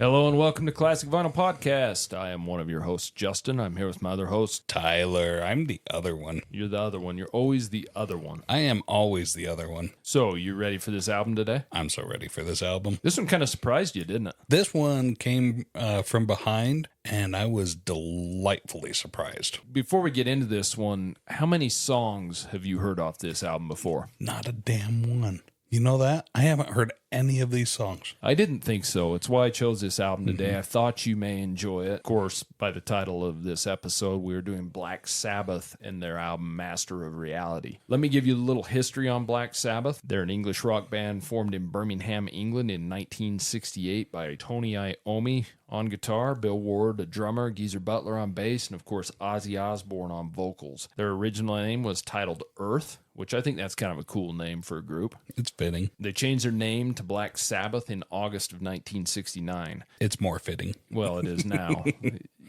Hello and welcome to Classic Vinyl Podcast. I am one of your hosts, Justin. I'm here with my other host, Tyler. I'm the other one. You're the other one. You're always the other one. I am always the other one. So, you ready for this album today? I'm so ready for this album. This one kind of surprised you, didn't it? This one came from behind, and I was delightfully surprised. Before we get into this one, how many songs have you heard off this album before? Not a damn one. You know that? I haven't heard any of these songs. I didn't think so. It's why I chose this album today. I thought you may enjoy it. Of course, by the title of this episode, we are doing Black Sabbath and their album Master of Reality. Let me give you a little history on Black Sabbath. They're an English rock band formed in Birmingham, England in 1968 by Tony Iommi on guitar, Bill Ward, a drummer, Geezer Butler on bass, and of course Ozzy Osbourne on vocals. Their original name was titled Earth, which I think that's kind of a cool name for a group. It's fitting. They changed their name to Black Sabbath in August of 1969. It's more fitting. Well, it is now,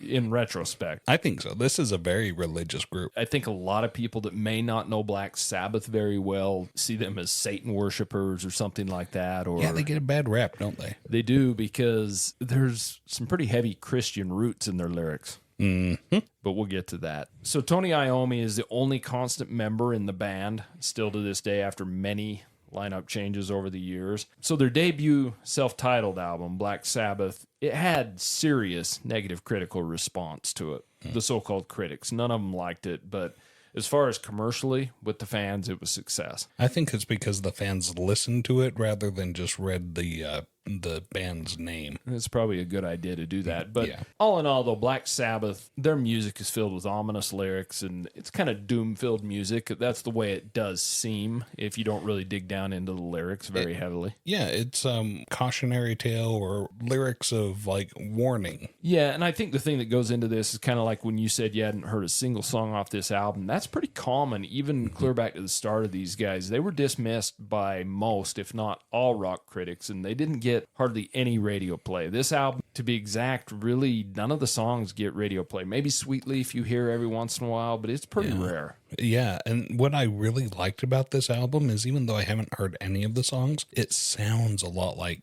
in retrospect. I think so. This is a very religious group. I think a lot of people that may not know Black Sabbath very well see them as Satan worshipers or something like that. Or Yeah, they get a bad rap, don't they? They do, because there's some pretty heavy Christian roots in their lyrics. Mm-hmm. But we'll get to that. So Tony Iommi is the only constant member in the band, still to this day after many lineup changes over the years. So their debut self-titled album, Black Sabbath, it had serious negative critical response to it. The so-called critics. None of them liked it, but as far as commercially, with the fans, it was success. I think it's because the fans listened to it rather than just read the band's name. It's probably a good idea to do that. But Yeah. all in all, though, Black Sabbath, their music is filled with ominous lyrics, and it's kind of doom-filled music. That's the way it does seem if you don't really dig down into the lyrics very heavily. Yeah, it's cautionary tale or lyrics of like warning. Yeah, and I think the thing that goes into this is kind of like when you said you hadn't heard a single song off this album. That's pretty common, even clear back to the start of these guys. They were dismissed by most, if not all, rock critics, and they didn't get hardly any radio play. This album, to be exact, really none of the songs get radio play. Maybe Sweet Leaf you hear every once in a while, but it's pretty rare. Yeah, and what I really liked about this album is even though I haven't heard any of the songs, it sounds a lot like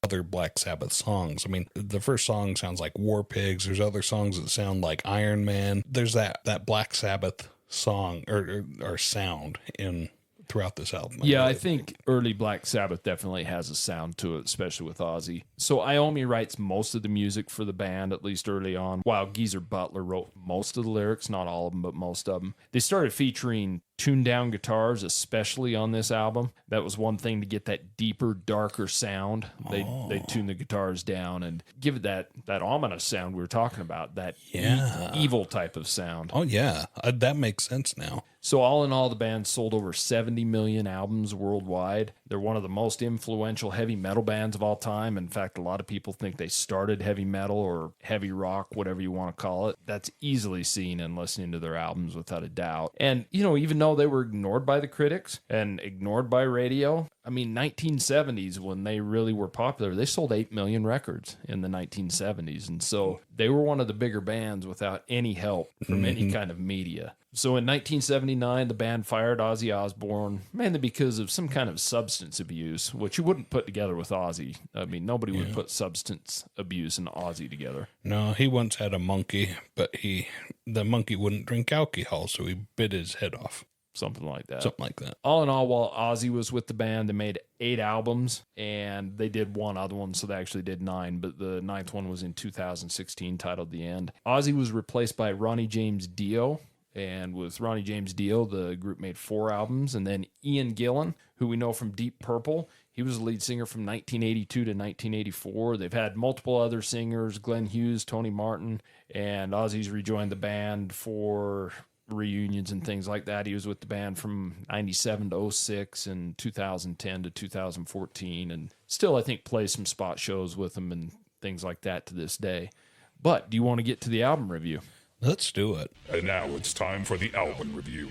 other Black Sabbath songs. I mean, the first song sounds like War Pigs. There's other songs that sound like Iron Man. There's that Black Sabbath song or sound in throughout this album. I think early Black Sabbath definitely has a sound to it, especially with Ozzy. So Iommi writes most of the music for the band, at least early on, while Geezer Butler wrote most of the lyrics, not all of them, but most of them. They started featuring tuned down guitars, especially on this album. That was one thing to get that deeper, darker sound. They tune the guitars down and give it that ominous sound we were talking about, that evil type of sound. Oh, yeah. That makes sense now. So all in all, the band sold over 70 million albums worldwide. They're one of the most influential heavy metal bands of all time. In fact, a lot of people think they started heavy metal or heavy rock, whatever you want to call it. That's easily seen in listening to their albums without a doubt. And, even though they were ignored by the critics and ignored by radio, I mean, 1970s, when they really were popular, they sold 8 million records in the 1970s. And so they were one of the bigger bands without any help from any kind of media. So in 1979, the band fired Ozzy Osbourne, mainly because of some kind of substance abuse, which you wouldn't put together with Ozzy. I mean, nobody would put substance abuse and Ozzy together. No, he once had a monkey, but the monkey wouldn't drink alcohol, so he bit his head off. Something like that. Something like that. All in all, while Ozzy was with the band, they made 8 albums, and they did one other one, so they actually did 9, but the 9th one was in 2016, titled The End. Ozzy was replaced by Ronnie James Dio, and with Ronnie James Dio, the group made 4 albums, and then Ian Gillan, who we know from Deep Purple, he was the lead singer from 1982 to 1984. They've had multiple other singers, Glenn Hughes, Tony Martin, and Ozzy's rejoined the band for reunions and things like that. He was with the band from 97 to 06 and 2010 to 2014, and still I think plays some spot shows with them and things like that to this day. But do you want to get to the album review? Let's do it. And now it's time for the album review.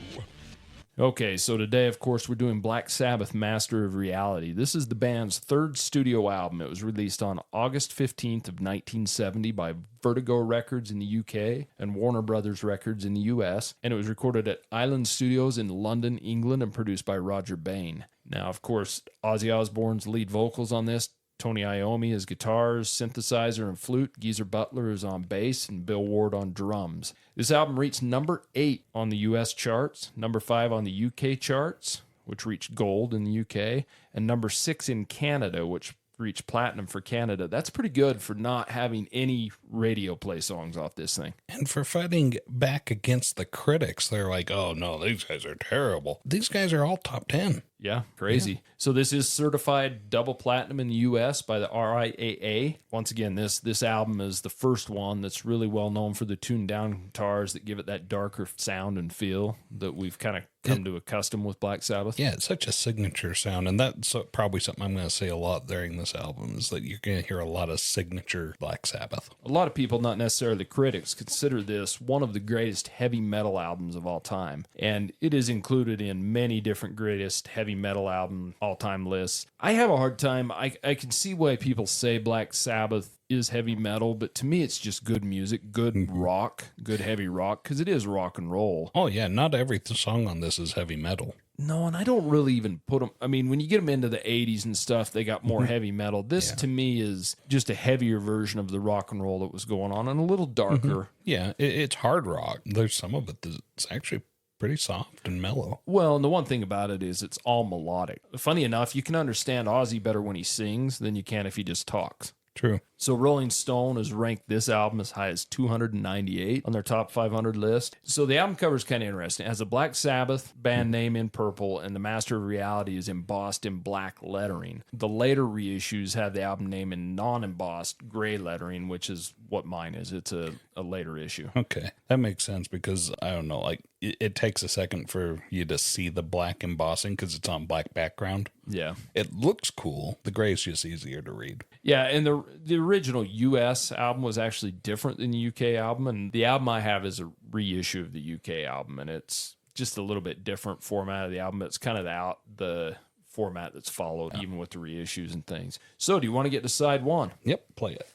Okay, so today, of course, we're doing Black Sabbath-Master of Reality. This is the band's 3rd studio album. It was released on August 15th of 1970 by Vertigo Records in the UK and Warner Brothers Records in the US, and it was recorded at Island Studios in London, England, and produced by Roger Bain. Now, of course, Ozzy Osbourne's lead vocals on this Tony Iommi is guitars, synthesizer, and flute. Geezer Butler is on bass, and Bill Ward on drums. This album reached number 8 on the U.S. charts, number 5 on the U.K. charts, which reached gold in the UK, and number 6 in Canada, which reached platinum for Canada. That's pretty good for not having any radio play songs off this thing. And for fighting back against the critics, they're like, oh no, these guys are terrible. These guys are all top 10. Yeah, crazy. Yeah. So this is certified double platinum in the U.S. by the RIAA. Once again, this album is the first one that's really well known for the tuned down guitars that give it that darker sound and feel that we've kind of come to accustom with Black Sabbath. Yeah, it's such a signature sound, and that's probably something I'm going to say a lot during this album is that you're going to hear a lot of signature Black Sabbath. A lot of people, not necessarily the critics, consider this one of the greatest heavy metal albums of all time, and it is included in many different greatest heavy metal album all-time lists. I have a hard time. I can see why people say Black Sabbath is heavy metal, but to me it's just good music, good rock, good heavy rock, because it is rock and roll. Oh yeah, not every song on this is heavy metal. No, and I don't really even put them, I mean, when you get them into the 80s and stuff, they got more heavy metal. This to me is just a heavier version of the rock and roll that was going on and a little darker. Yeah, it's hard rock. There's some of it that's actually pretty soft and mellow. Well, and the one thing about it is it's all melodic. Funny enough, you can understand Ozzy better when he sings than you can if he just talks. True. So Rolling Stone has ranked this album as high as 298 on their top 500 list. So the album cover is kind of interesting. It has a Black Sabbath band name in purple, and the Master of Reality is embossed in black lettering. The later reissues have the album name in non-embossed gray lettering, which is what mine is. It's a later issue. Okay. That makes sense because, I don't know, like it takes a second for you to see the black embossing because it's on black background. Yeah. It looks cool. The gray is just easier to read. Yeah, and the original U.S. album was actually different than the U.K. album, and the album I have is a reissue of the U.K. album, and it's just a little bit different format of the album. It's kind of the format that's followed, even with the reissues and things. So do you want to get to side one? Yep, play it.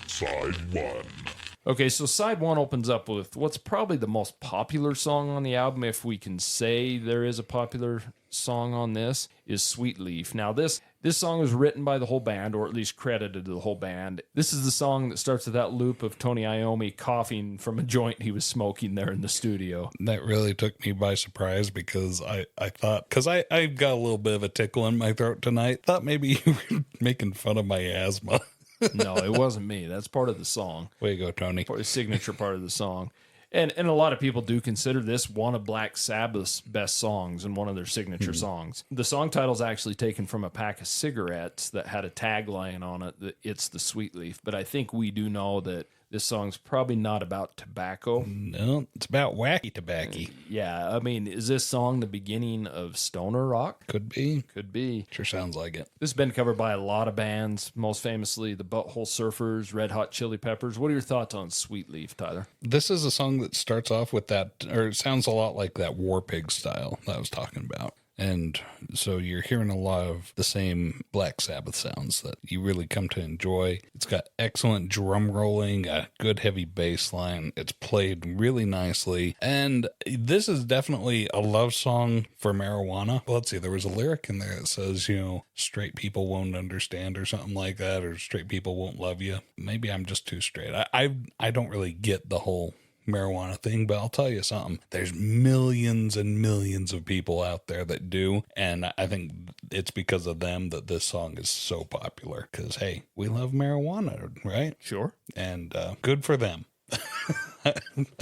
Side 1. Okay, so side one opens up with what's probably the most popular song on the album, if we can say there is a popular song on this, is Sweet Leaf. Now, this song was written by the whole band, or at least credited to the whole band. This is the song that starts with that loop of Tony Iommi coughing from a joint he was smoking there in the studio. That really took me by surprise because I thought, because I got a little bit of a tickle in my throat tonight, thought maybe you were making fun of my asthma. No, it wasn't me. That's part of the song. Way to go, Tony. The signature part of the song. And a lot of people do consider this one of Black Sabbath's best songs and one of their signature songs. The song title is actually taken from a pack of cigarettes that had a tagline on it that it's the Sweet Leaf. But I think we do know that this song's probably not about tobacco. No, it's about wacky tobacco. Yeah, I mean, is this song the beginning of stoner rock? Could be. Could be. Sure sounds like it. This has been covered by a lot of bands, most famously the Butthole Surfers, Red Hot Chili Peppers. What are your thoughts on Sweet Leaf, Tyler? This is a song that starts off with that, or it sounds a lot like that War Pig style that I was talking about. And so you're hearing a lot of the same Black Sabbath sounds that you really come to enjoy. It's got excellent drum rolling, a good heavy bass line. It's played really nicely. And this is definitely a love song for marijuana. Let's see, there was a lyric in there that says, straight people won't understand or something like that, or straight people won't love you. Maybe I'm just too straight. I don't really get the whole marijuana thing, but I'll tell you something. There's millions and millions of people out there that do, and I think it's because of them that this song is so popular. Because, hey, we love marijuana, right? Sure. And good for them.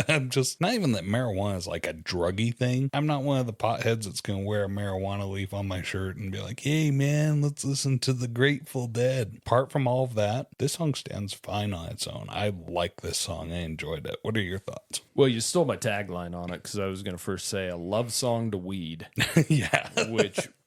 I'm just, not even that marijuana is like a druggy thing. I'm not one of the potheads that's going to wear a marijuana leaf on my shirt and be like, hey man, let's listen to the Grateful Dead. Apart from all of that, this song stands fine on its own. I like this song. I enjoyed it. What are your thoughts? Well, you stole my tagline on it because I was going to first say a love song to weed. Yeah.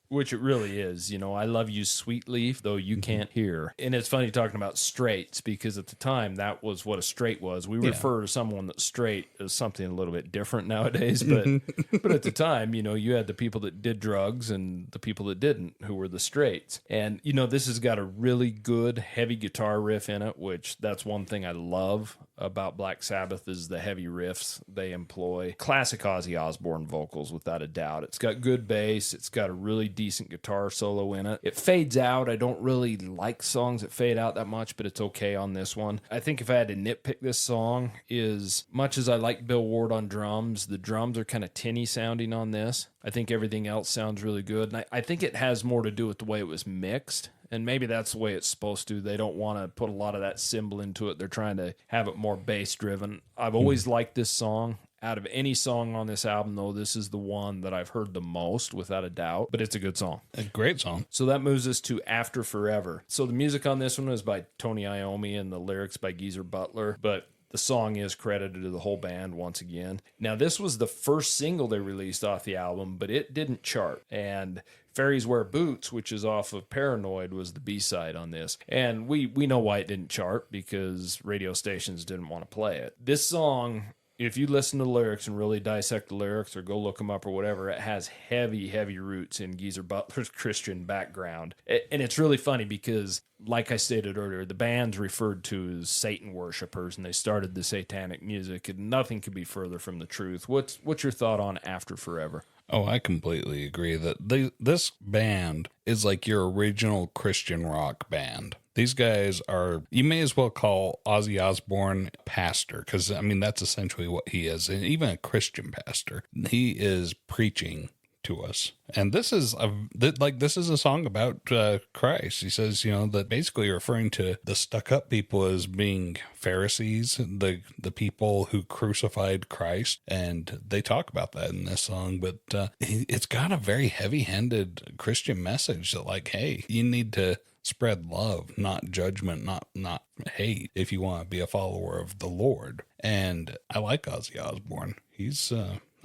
Which it really is. I love you, Sweet Leaf, though you can't hear. And it's funny talking about straights because at the time that was what a straight was. We refer to someone that's straight as something a little bit different nowadays. But at the time, you had the people that did drugs and the people that didn't, who were the straights. And, this has got a really good heavy guitar riff in it, which that's one thing I love about Black Sabbath is the heavy riffs they employ. Classic Ozzy Osbourne vocals, without a doubt. It's got good bass. It's got a really decent guitar solo in it. It fades out. I don't really like songs that fade out that much, but it's okay on this one. I think if I had to nitpick this song, is much as I like Bill Ward on drums, the drums are kind of tinny sounding on this. I think everything else sounds really good. And I think it has more to do with the way it was mixed. And maybe that's the way it's supposed to. They don't want to put a lot of that cymbal into it. They're trying to have it more bass driven. I've always liked this song. Out of any song on this album, though, this is the one that I've heard the most, without a doubt. But it's a good song. A great song. So that moves us to After Forever. So the music on this one is by Tony Iommi and the lyrics by Geezer Butler. But the song is credited to the whole band once again. Now, this was the first single they released off the album, but it didn't chart. And Fairies Wear Boots, which is off of Paranoid, was the B-side on this. And we know why it didn't chart, because radio stations didn't want to play it. This song, if you listen to the lyrics and really dissect the lyrics or go look them up or whatever, it has heavy, heavy roots in Geezer Butler's Christian background. And it's really funny because, like I stated earlier, the band's referred to as Satan worshipers, and they started the satanic music, and nothing could be further from the truth. What's your thought on After Forever? Oh, I completely agree that this band is like your original Christian rock band. These guys are, you may as well call Ozzy Osbourne pastor, because, I mean, that's essentially what he is, and even a Christian pastor. He is preaching to us. And this is a song about Christ. He says, that basically referring to the stuck-up people as being Pharisees, the people who crucified Christ, and they talk about that in this song. But it's got a very heavy-handed Christian message that, like, hey, you need to spread love, not judgment, not hate, if you want to be a follower of the Lord. And I like Ozzy Osbourne. He's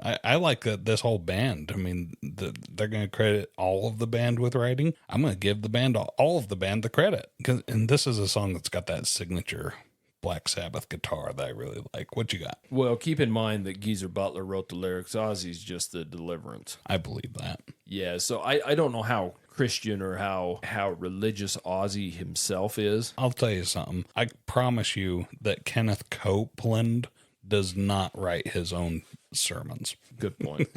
I like this whole band. I mean, they're going to credit all of the band with writing. I'm going to give the band, all of the band, the credit. And this is a song that's got that signature Black Sabbath guitar that I really like. What you got? Well, keep in mind that Geezer Butler wrote the lyrics. Ozzy's just the deliverance. I believe that. Yeah, so I don't know how Christian or how religious Ozzy himself is. I'll tell you something. I promise you that Kenneth Copeland does not write his own sermons. Good point.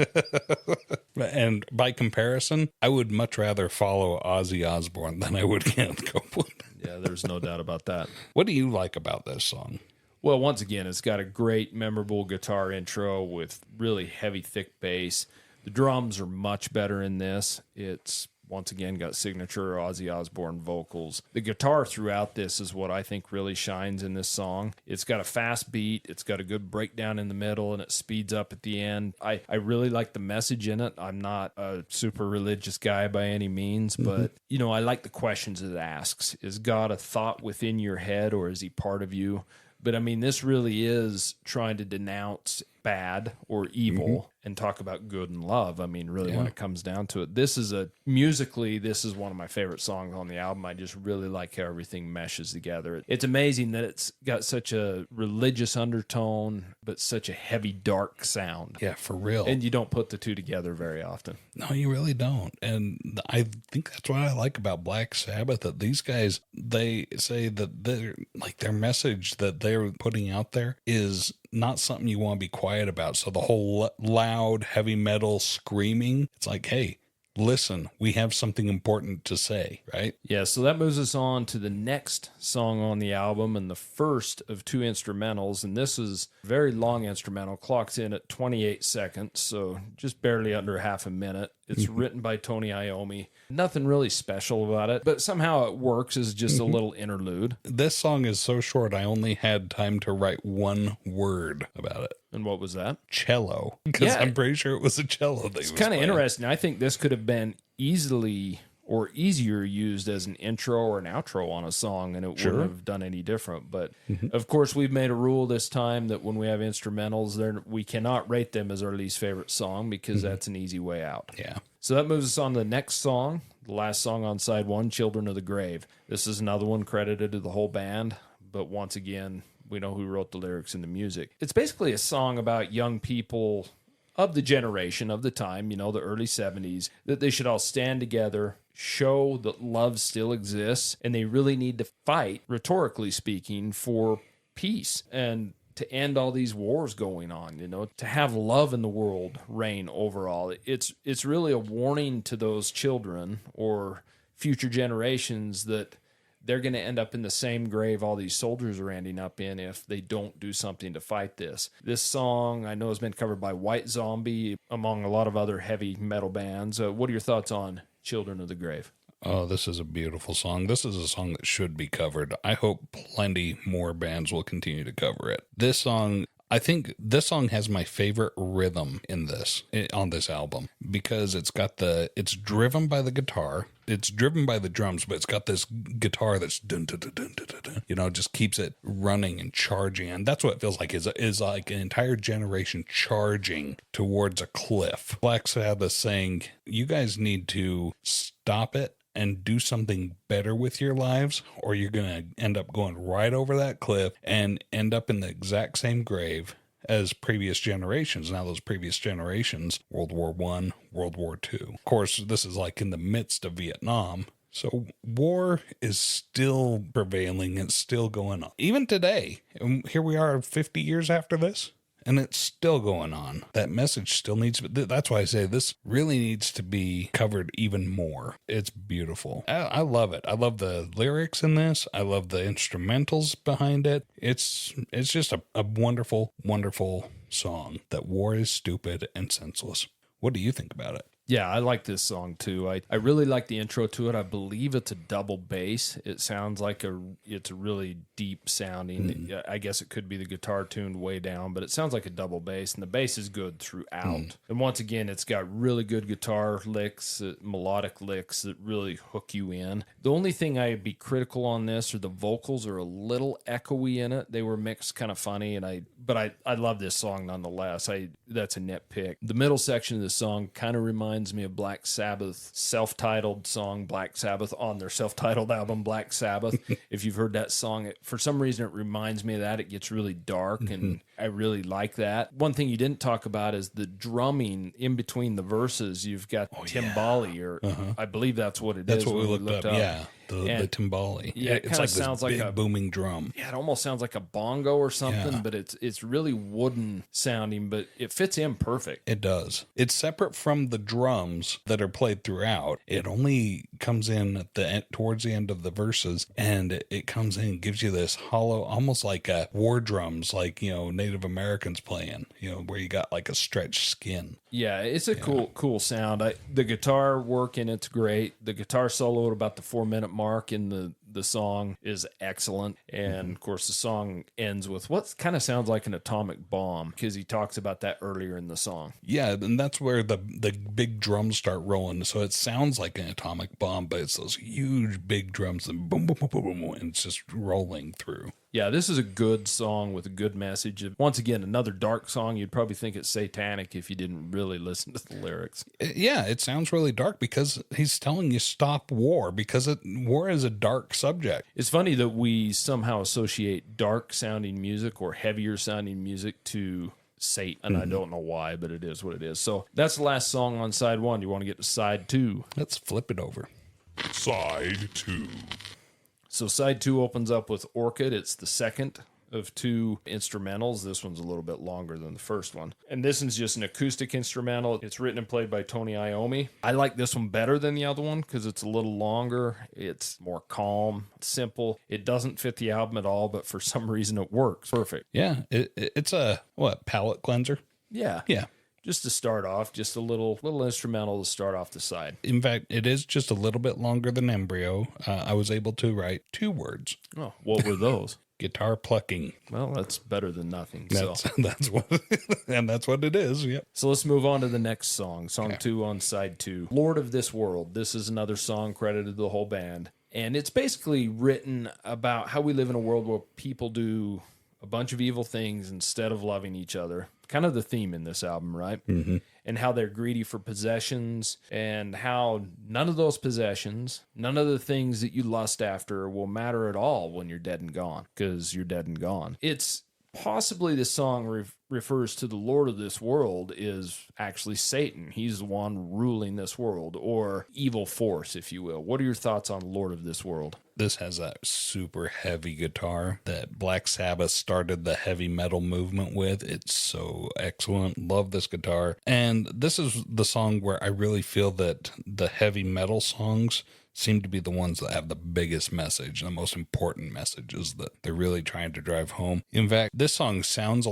And by comparison, I would much rather follow Ozzy Osbourne than I would Kenneth Copeland. Yeah, there's no doubt about that. What do you like about this song? Well, once again, it's got a great, memorable guitar intro with really heavy, thick bass. The drums are much better in this. It's, once again, got signature Ozzy Osbourne vocals. The guitar throughout this is what I think really shines in this song. It's got a fast beat. It's got a good breakdown in the middle, and it speeds up at the end. I really like the message in it. I'm not a super religious guy by any means, but, I like the questions it asks. Is God a thought within your head, or is he part of you? But, I mean, this really is trying to denounce bad or evil and talk about good and love. I mean, really, when it comes down to it, this is musically, this is one of my favorite songs on the album. I just really like how everything meshes together. It's amazing that it's got such a religious undertone, but such a heavy, dark sound. Yeah, for real. And you don't put the two together very often. No, you really don't. And I think that's what I like about Black Sabbath, that these guys, they say that their message that they're putting out there is not something you want to be quiet about. So the whole loud, heavy metal screaming, it's like, hey, listen, we have something important to say, right? Yeah, so that moves us on to the next song on the album, and the first of two instrumentals. And this is a very long instrumental, clocks in at 28 seconds, so just barely under half a minute. It's written by Tony Iommi. Nothing really special about it, but somehow it works as just a little interlude. This song is so short, I only had time to write one word about it. And what was that? Cello. Because I'm pretty sure it was a cello. It's kind of interesting. I think this could have been easily or easier used as an intro or an outro on a song, and it wouldn't have done any different. But of course, we've made a rule this time that when we have instrumentals, we cannot rate them as our least favorite song, because that's an easy way out. Yeah. So that moves us on to the next song, the last song on side one, Children of the Grave. This is another one credited to the whole band, but once again, we know who wrote the lyrics and the music. It's basically a song about young people of the generation, of the time, the early 70s, that they should all stand together, show that love still exists, and they really need to fight, rhetorically speaking, for peace and to end all these wars going on, to have love in the world reign overall. It's really a warning to those children or future generations that they're going to end up in the same grave all these soldiers are ending up in if they don't do something to fight this. This song, I know, has been covered by White Zombie, among a lot of other heavy metal bands. What are your thoughts on Children of the Grave? Oh, this is a beautiful song. This is a song that should be covered. I hope plenty more bands will continue to cover it. This song, I think this song has my favorite rhythm on this album, because it's driven by the guitar. It's driven by the drums, but it's got this guitar that's dun, dun, dun, dun, dun, dun, dun, just keeps it running and charging. And that's what it feels like is like an entire generation charging towards a cliff. Black Sabbath saying, you guys need to stop it and do something better with your lives, or you're going to end up going right over that cliff and end up in the exact same grave as previous generations. Now, those previous generations, World War I, World War II. Of course, this is like in the midst of Vietnam. So war is still prevailing. It's still going on. Even today, and here we are 50 years after this, and it's still going on. That message still needs to be, that's why I say this really needs to be covered even more. It's beautiful. I love it. I love the lyrics in this. I love the instrumentals behind it. It's just a wonderful, wonderful song that war is stupid and senseless. What do you think about it? Yeah, I like this song too. I really like the intro to it. I believe it's a double bass. It sounds like it's a really deep sounding. I guess it could be the guitar tuned way down, but it sounds like a double bass, and the bass is good throughout. And once again, it's got really good guitar licks, melodic licks that really hook you in. The only thing I'd be critical on this are the vocals are a little echoey in it. They were mixed kind of funny, but I love this song nonetheless. That's a nitpick. The middle section of the song kind of reminds me of Black Sabbath self-titled song Black Sabbath on their self-titled album Black Sabbath. If you've heard that song, for some reason it reminds me of that. It gets really dark and I really like that. One thing you didn't talk about is the drumming in between the verses. You've got timbali, or I believe that's what it is. That's what we looked up. Yeah. The timbali. Yeah, it it's like sounds this like big a booming drum. Yeah, it almost sounds like a bongo or something, but it's really wooden sounding, but it fits in perfect. It does. It's separate from the drums that are played throughout. It only comes in towards the end of the verses, and it comes in and gives you this hollow, almost like war drums, like Native Americans playing. Where you got like a stretched skin. Yeah, it's a cool sound. The guitar work in it's great. The guitar solo at about the 4-minute mark in the song is excellent. And of course the song ends with what kind of sounds like an atomic bomb, because he talks about that earlier in the song. Yeah, and that's where the big drums start rolling. So it sounds like an atomic bomb, but it's those huge big drums and boom, boom, boom, boom, boom, and it's just rolling through. Yeah, this is a good song with a good message. Once again, another dark song. You'd probably think it's satanic if you didn't really listen to the lyrics. Yeah, it sounds really dark because he's telling you stop war, because war is a dark subject. It's funny that we somehow associate dark sounding music or heavier sounding music to Satan. I don't know why, but it is what it is. So that's the last song on side 1. You want to get to side 2? Let's flip it over. Side 2. So side 2 opens up with Orchid. It's the second of 2 instrumentals. This one's a little bit longer than the first one. And this one's just an acoustic instrumental. It's written and played by Tony Iommi. I like this one better than the other one because it's a little longer. It's more calm, simple. It doesn't fit the album at all, but for some reason it works perfect. Yeah, it's a, palate cleanser? Yeah. Yeah. Just to start off, just a little instrumental to start off the side. In fact, it is just a little bit longer than Embryo. I was able to write 2 words. Oh, what were those? Guitar plucking. Well, that's better than nothing. That's what and that's what it is. Yep. So let's move on to the next song. Song 2 on side 2. Lord of This World. This is another song credited to the whole band. And it's basically written about how we live in a world where people do a bunch of evil things instead of loving each other. Kind of the theme in this album, right? Mm-hmm. And how they're greedy for possessions, and how none of those possessions, none of the things that you lust after will matter at all when you're dead and gone, because you're dead and gone. It's possibly the song refers to the Lord of this world is actually Satan. He's the one ruling this world, or evil force, if you will. What are your thoughts on Lord of this world? This has that super heavy guitar that Black Sabbath started the heavy metal movement with. It's so excellent. Love this guitar. And this is the song where I really feel that the heavy metal songs seem to be the ones that have the biggest message, the most important messages that they're really trying to drive home. In fact, this song sounds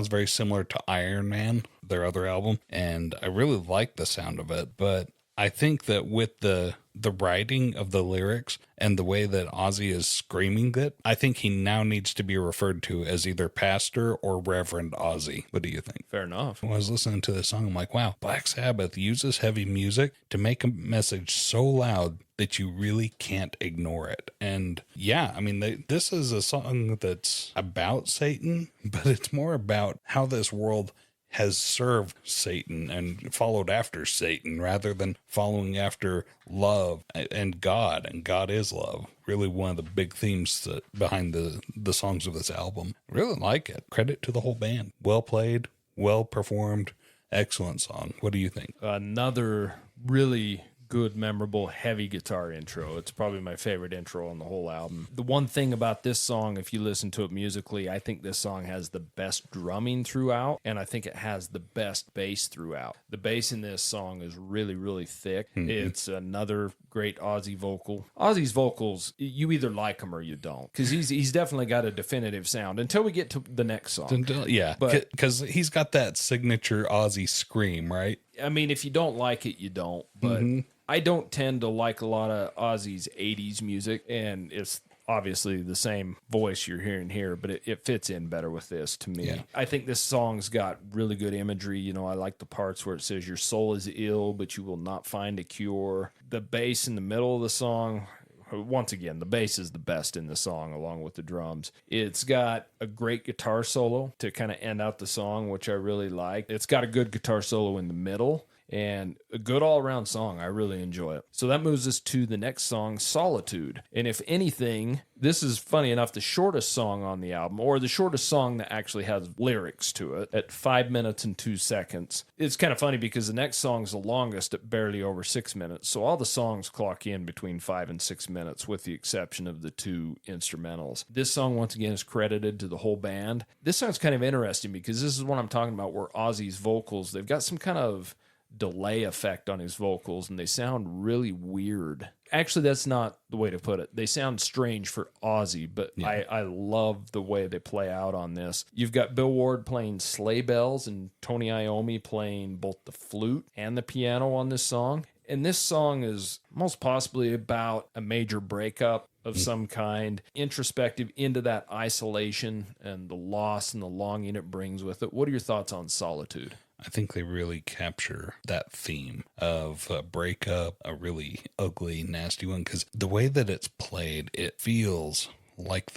very similar to Iron Man, their other album, and I really like the sound of it, but I think that with the writing of the lyrics and the way that Ozzy is screaming it, I think he now needs to be referred to as either Pastor or Reverend Ozzy. What do you think? Fair enough. When I was listening to this song, I'm like, wow, Black Sabbath uses heavy music to make a message so loud that you really can't ignore it. And yeah, I mean, this is a song that's about Satan, but it's more about how this world has served Satan and followed after Satan rather than following after love and God is love. Really one of the big themes behind the songs of this album. Really like it. Credit to the whole band. Well played, well performed, excellent song. What do you think? Another really good, memorable, heavy guitar intro. It's probably my favorite intro on the whole album. The one thing about this song, if you listen to it musically, I think this song has the best drumming throughout, and I think it has the best bass throughout. The bass in this song is really, really thick. Mm-hmm. It's another great Ozzy vocal. Ozzy's vocals, you either like them or you don't, because he's definitely got a definitive sound until we get to the next song. Yeah, because he's got that signature Ozzy scream, right? I mean, if you don't like it, you don't, but I don't tend to like a lot of Ozzy's 80s music, and it's obviously the same voice you're hearing here, but it fits in better with this to me. Yeah. I think this song's got really good imagery. You know, I like the parts where it says your soul is ill, but you will not find a cure. The bass in the middle of the song, once again, the bass is the best in the song along with the drums. It's got a great guitar solo to kind of end out the song, which I really like. It's got a good guitar solo in the middle and a good all-around song. I really enjoy it. So that moves us to the next song, Solitude. And if anything, this is, funny enough, the shortest song on the album, or the shortest song that actually has lyrics to it, at 5 minutes and 2 seconds. It's kind of funny because the next song's the longest at barely over 6 minutes. So all the songs clock in between 5 and 6 minutes, with the exception of the two instrumentals. This song, once again, is credited to the whole band. This song's kind of interesting because this is what I'm talking about, where Ozzy's vocals, they've got some kind of delay effect on his vocals, and they sound really weird. Actually, that's not the way to put it. They sound strange for Ozzy, but yeah. I love the way they play out on this. You've got Bill Ward playing sleigh bells and Tony Iommi playing both the flute and the piano on this song. And this song is most possibly about a major breakup of some kind, introspective into that isolation and the loss and the longing it brings with it. What are your thoughts on Solitude? I think they really capture that theme of a breakup, a really ugly, nasty one, because the way that it's played, it feels like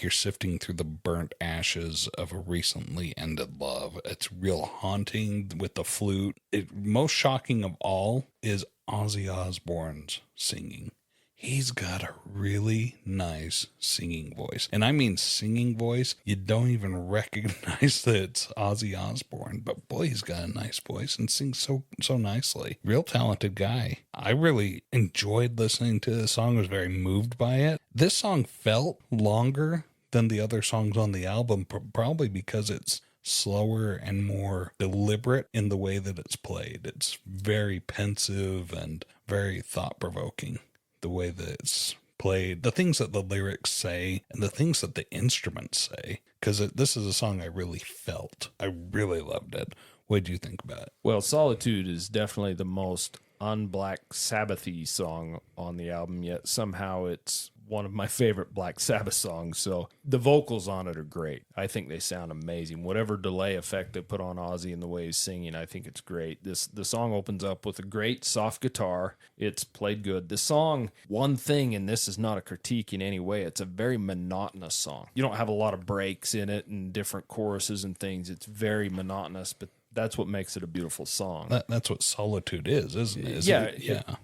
you're sifting through the burnt ashes of a recently ended love. It's real haunting with the flute. Most shocking of all is Ozzy Osbourne's singing. He's got a really nice singing voice. And I mean singing voice. You don't even recognize that it's Ozzy Osbourne. But boy, he's got a nice voice and sings so nicely. Real talented guy. I really enjoyed listening to this song. I was very moved by it. This song felt longer than the other songs on the album, probably because it's slower and more deliberate in the way that it's played. It's very pensive and very thought-provoking. The way that it's played, the things that the lyrics say, and the things that the instruments say. Because this is a song I really felt. I really loved it. What did you think about it? Well, Solitude is definitely the most un-Black Sabbath-y song on the album, yet somehow it's one of my favorite Black Sabbath songs. So the vocals on it are great. I think they sound amazing. Whatever delay effect they put on Ozzy and the way he's singing, I think it's great. The song opens up with a great soft guitar. It's played good. The song, one thing, and this is not a critique in any way, it's a very monotonous song. You don't have a lot of breaks in it and different choruses and things. It's very monotonous, but That's what makes it a beautiful song. That's what Solitude is, isn't it?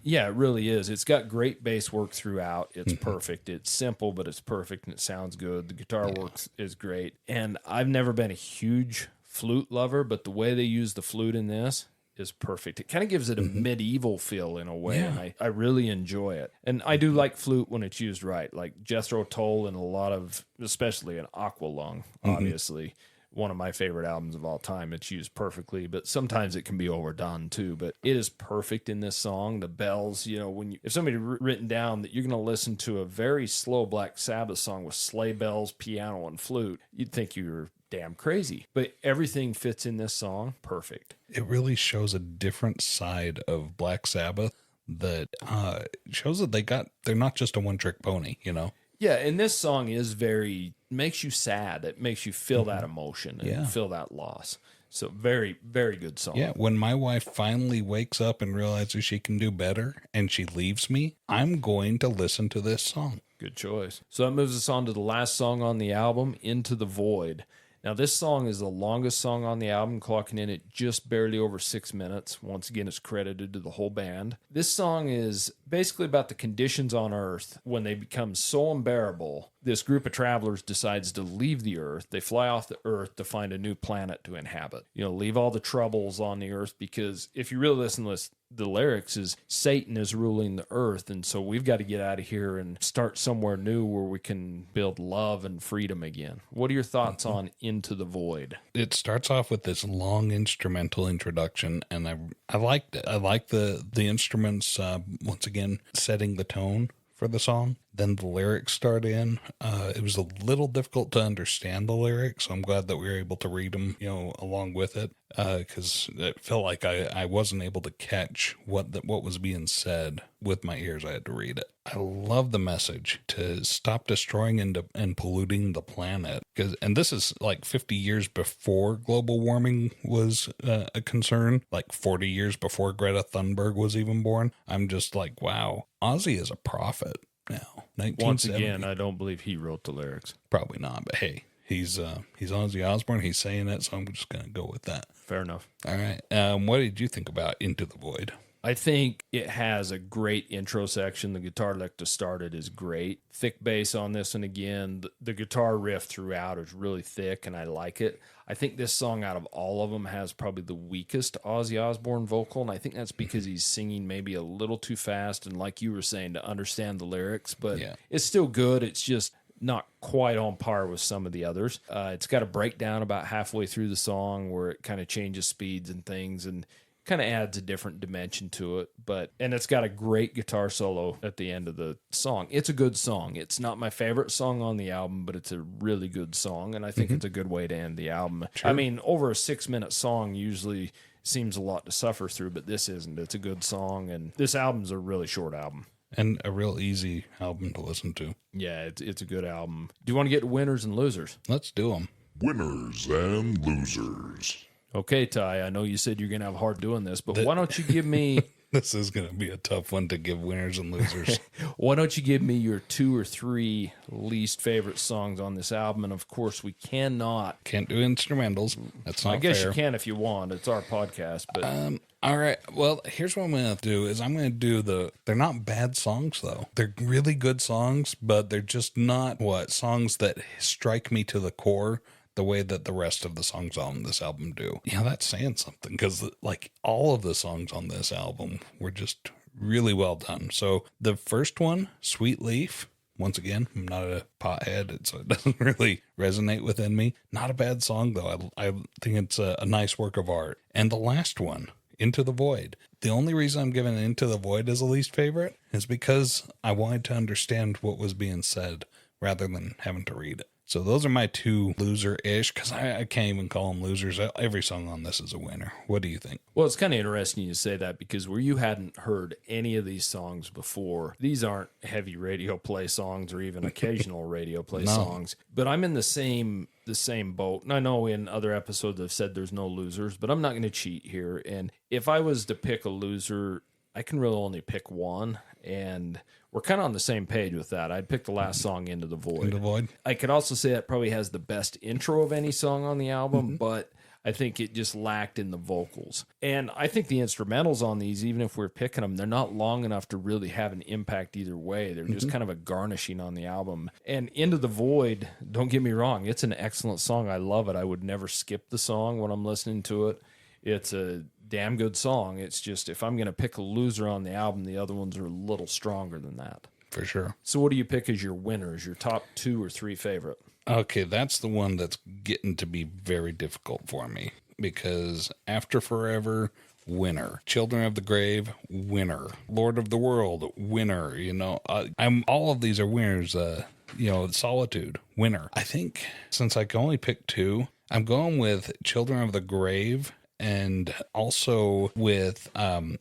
It really is. It's got great bass work throughout. It's perfect. It's simple, but it's perfect, and it sounds good. The guitar work is great. And I've never been a huge flute lover, but the way they use the flute in this is perfect. It kind of gives it a medieval feel in a way, and I really enjoy it. And I do like flute when it's used right, like Jethro Tull and a lot of, especially in Aqualung, obviously. One of my favorite albums of all time. It's used perfectly, but sometimes it can be overdone too. But it is perfect in this song. The bells, if somebody written down that you're going to listen to a very slow Black Sabbath song with sleigh bells, piano, and flute, you'd think you were damn crazy. But everything fits in this song perfect. It really shows a different side of Black Sabbath that shows that they're not just a one-trick pony, Yeah, and this song is makes you sad. It makes you feel that emotion and feel that loss. So very, very good song. Yeah, when my wife finally wakes up and realizes she can do better and she leaves me, I'm going to listen to this song. Good choice. So that moves us on to the last song on the album, Into the Void. Now, this song is the longest song on the album, clocking in at just barely over 6 minutes. Once again, it's credited to the whole band. This song is basically about the conditions on Earth when they become so unbearable. This group of travelers decides to leave the Earth. They fly off the Earth to find a new planet to inhabit. Leave all the troubles on the Earth, because if you really listen to the lyrics, is Satan is ruling the Earth, and so we've got to get out of here and start somewhere new where we can build love and freedom again. What are your thoughts on Into the Void? It starts off with this long instrumental introduction, and I liked it. I like the instruments, once again, setting the tone for the song. Then the lyrics start in. It was a little difficult to understand the lyrics, so I'm glad that we were able to read them, along with it, because it felt like I wasn't able to catch what was being said with my ears. I had to read it. I love the message to stop destroying and polluting the planet, and this is like 50 years before global warming was a concern, like 40 years before Greta Thunberg was even born. I'm just like, wow, Ozzy is a prophet now. Once again, I don't believe he wrote the lyrics. Probably not, but hey, he's Ozzy Osbourne. He's saying it, so I'm just going to go with that. Fair enough. All right. What did you think about Into the Void? I think it has a great intro section. The guitar lick to start it is great. Thick bass on this one again. The guitar riff throughout is really thick, and I like it. I think this song out of all of them has probably the weakest Ozzy Osbourne vocal, and I think that's because he's singing maybe a little too fast, and like you were saying, to understand the lyrics, but it's still good. It's just not quite on par with some of the others. It's got a breakdown about halfway through the song where it kind of changes speeds and things, and kind of adds a different dimension to it, and it's got a great guitar solo at the end of the song. It's a good song. It's not my favorite song on the album, but it's a really good song, and I think it's a good way to end the album. Sure. I mean, over a 6-minute song usually seems a lot to suffer through, but this isn't. It's a good song, and this album's a really short album. And a real easy album to listen to. Yeah, it's a good album. Do you want to get to winners and losers? Let's do them. Winners and losers. Okay, Ty, I know you said you're going to have hard doing this, but why don't you give me... This is going to be a tough one to give winners and losers. Why don't you give me your 2 or 3 least favorite songs on this album? And, of course, we can't do instrumentals. That's not fair. I guess you can if you want. It's our podcast. But all right. Well, here's what I'm going to do is I'm going to do they're not bad songs, though. They're really good songs, but they're just not songs that strike me to the core the way that the rest of the songs on this album do. Yeah, that's saying something, because like all of the songs on this album were just really well done. So the first one, Sweet Leaf, once again, I'm not a pothead, so it doesn't really resonate within me. Not a bad song, though. I think it's a nice work of art. And the last one, Into the Void. The only reason I'm giving Into the Void as a least favorite is because I wanted to understand what was being said rather than having to read it. So those are my 2 loser-ish, because I can't even call them losers. Every song on this is a winner. What do you think? Well, it's kind of interesting you say that, because where you hadn't heard any of these songs before, these aren't heavy radio play songs or even occasional radio play songs. But I'm in the same boat. And I know in other episodes I've said there's no losers, but I'm not going to cheat here. And if I was to pick a loser, I can really only pick one, and we're kind of on the same page with that. I'd pick the last song, Into the Void. Into the Void. I could also say that probably has the best intro of any song on the album, but I think it just lacked in the vocals. And I think the instrumentals on these, even if we're picking them, they're not long enough to really have an impact either way. They're just kind of a garnishing on the album. And Into the Void, don't get me wrong, it's an excellent song. I love it. I would never skip the song when I'm listening to it. It's a damn good song. It's just, if I'm going to pick a loser on the album, the other ones are a little stronger than that. For sure. So what do you pick as your winners, your top 2 or 3 favorite? Okay, that's the one that's getting to be very difficult for me, because After Forever, winner. Children of the Grave, winner. Lord of the World, winner. I'm all of these are winners. Solitude, winner. I think since I can only pick 2, I'm going with Children of the Grave and also with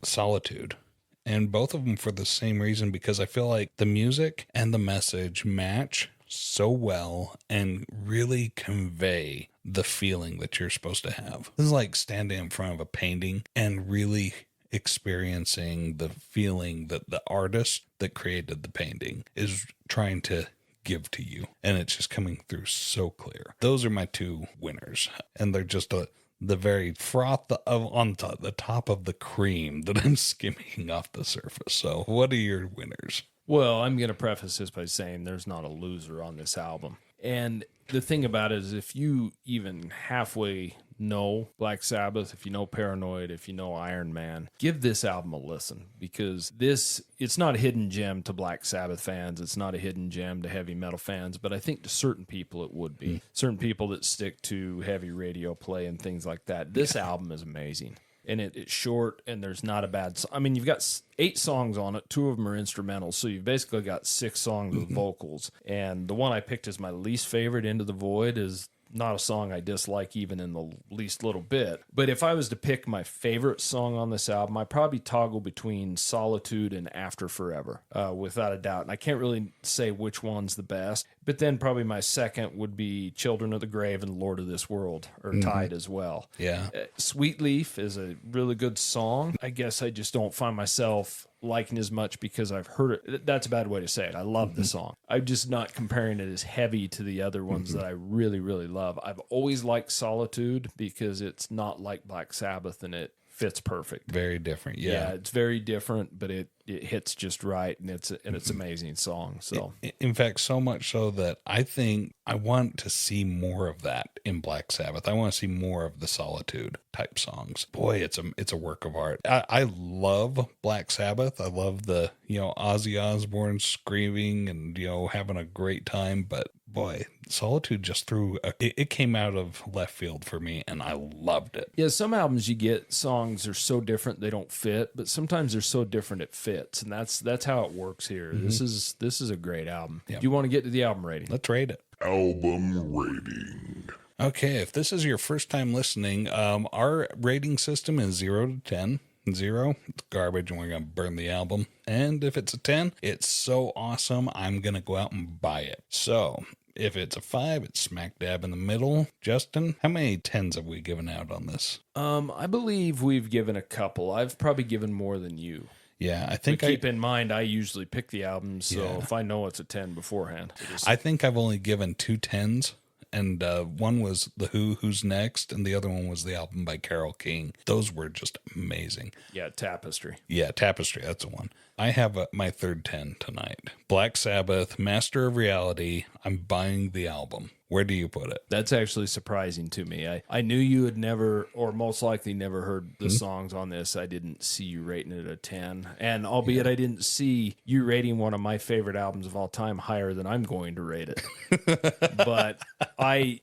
Solitude. And both of them for the same reason, because I feel like the music and the message match so well and really convey the feeling that you're supposed to have. This is like standing in front of a painting and really experiencing the feeling that the artist that created the painting is trying to give to you. And it's just coming through so clear. Those are my 2 winners. And they're just the very froth on the top of the cream that I'm skimming off the surface. So what are your winners? Well, I'm going to preface this by saying there's not a loser on this album. And the thing about it is, if you even halfway know Black Sabbath, if you know Paranoid, if you know Iron Man, give this album a listen, because it's not a hidden gem to Black Sabbath fans. It's not a hidden gem to heavy metal fans, but I think to certain people it would be. Certain people that stick to heavy radio play and things like that. This album is amazing. And it's short, and there's not a bad song. I mean, you've got 8 songs on it. 2 of them are instrumentals, so you've basically got 6 songs with vocals. And the one I picked as my least favorite, Into the Void, is not a song I dislike even in the least little bit. But if I was to pick my favorite song on this album, I'd probably toggle between Solitude and After Forever, without a doubt. And I can't really say which one's the best. But then probably my second would be Children of the Grave and Lord of this World are tied as well. Yeah. Sweet Leaf is a really good song. I guess I just don't find myself liking as much because I've heard it. That's a bad way to say it. I love the song. I'm just not comparing it as heavy to the other ones that I really, really love. I've always liked Solitude because it's not like Black Sabbath and it fits perfect. Very different. Yeah, it's very different, but it hits just right, and it's an amazing song. So in fact, so much so that I think I want to see more of that in Black Sabbath. I want to see more of the Solitude type songs. Boy, it's a work of art. I love Black Sabbath. I love the Ozzy Osbourne screaming and having a great time, but boy, Solitude just it came out of left field for me, and I loved it. Yeah, some albums you get songs are so different they don't fit, but sometimes they're so different it fits, and that's how it works here. This is a great album. Yep. Do you want to get to the album rating? Let's rate it. Album rating. Okay, if this is your first time listening, our rating system is 0 to 10. 0, it's garbage and we're going to burn the album. And if it's a 10, it's so awesome, I'm going to go out and buy it. So if it's a 5, it's smack dab in the middle. Justin, how many 10s have we given out on this? I believe we've given a couple. I've probably given more than you. Yeah, I think keep in mind, I usually pick the albums, so Yeah. if I know it's a 10 beforehand. I think I've only given 2 10s. And one was The Who's Next, and the other one was the album by Carole King. Those were just amazing. Yeah, Tapestry. Yeah, Tapestry, that's the one. I have my third 10 tonight. Black Sabbath, Master of Reality. I'm buying the album. Where do you put it? That's actually surprising to me. I knew you had never, or most likely never heard the songs on this. I didn't see you rating it a 10. And albeit I didn't see you rating one of my favorite albums of all time higher than I'm going to rate it. But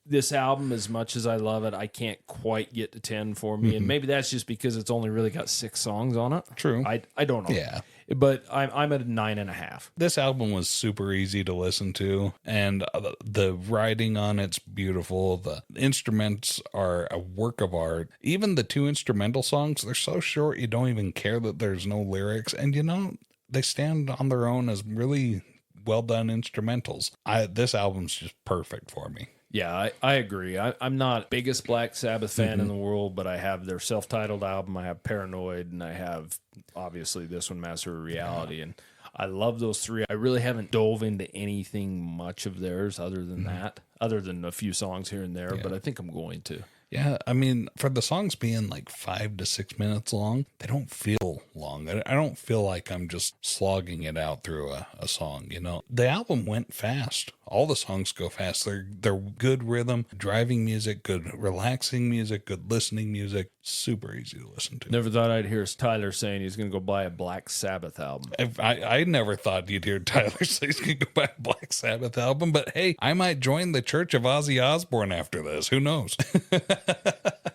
this album, as much as I love it, I can't quite get to 10 for me. And maybe that's just because it's only really got 6 songs on it. True. I don't know. Yeah. But I'm at a 9.5. This album was super easy to listen to, and the writing on it's beautiful. The instruments are a work of art. Even the 2 instrumental songs, they're so short you don't even care that there's no lyrics, and they stand on their own as really well done instrumentals. This album's just perfect for me. Yeah, I agree. I'm not biggest Black Sabbath fan in the world, but I have their self-titled album. I have Paranoid, and I have, obviously, this one, Master of Reality. And I love those 3. I really haven't dove into anything much of theirs other than that, other than a few songs here and there, but I think I'm going to. Yeah, I mean, for the songs being like 5 to 6 minutes long, they don't feel long. I don't feel like I'm just slogging it out through a song, you know. The album went fast. All the songs go fast. They're good rhythm, driving music, good relaxing music, good listening music. Super easy to listen to. Never thought I'd hear Tyler saying he's going to go buy a Black Sabbath album. I never thought you'd hear Tyler say he's going to go buy a Black Sabbath album, but hey, I might join the Church of Ozzy Osbourne after this. Who knows?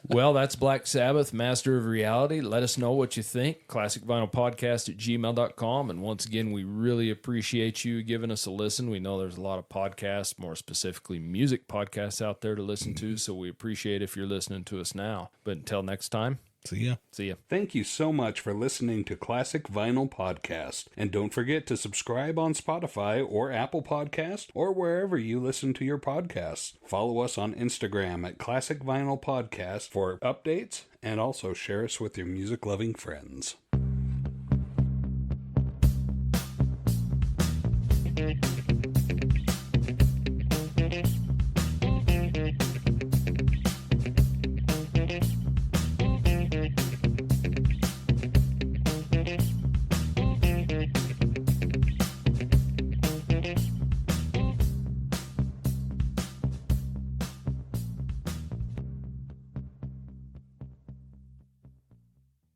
Well, that's Black Sabbath, Master of Reality. Let us know what you think. ClassicVinylPodcast@gmail.com. And once again, we really appreciate you giving us a listen. We know there's a lot of podcasts, more specifically music podcasts out there to listen to, so we appreciate if you're listening to us now. But until next time, See ya. see ya. Thank you so much for listening to Classic Vinyl Podcast. And don't forget to subscribe on Spotify or Apple Podcast or wherever you listen to your podcasts. Follow us on Instagram at Classic Vinyl Podcast for updates, and also share us with your music-loving friends.